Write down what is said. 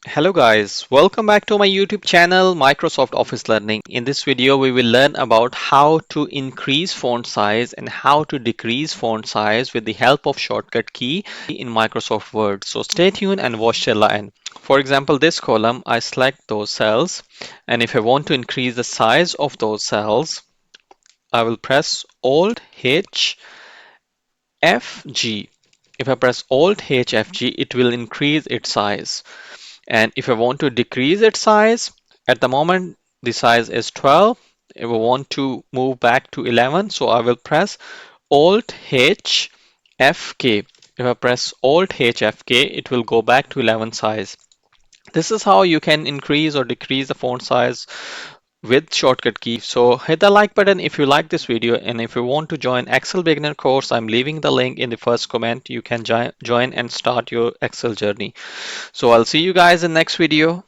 Hello guys, welcome back to my YouTube channel Microsoft Office Learning. In this video we will learn about how to increase font size and how to decrease font size with the help of shortcut key in Microsoft Word. So stay tuned and watch till the end. For example, this column I select those cells, and if I want to increase the size of those cells I will press Alt H F G. If I press Alt H F G it will increase its size. And if I want to decrease its size, at the moment the size is 12. If I want to move back to 11, so I will press Alt H F K. If I press Alt H F K, it will go back to 11 size. This is how you can increase or decrease the font size with shortcut key. So hit the like button if you like this video, and if you want to join Excel beginner course, I'm leaving the link in the first comment. You can join and start your Excel journey. So I'll see you guys in next video.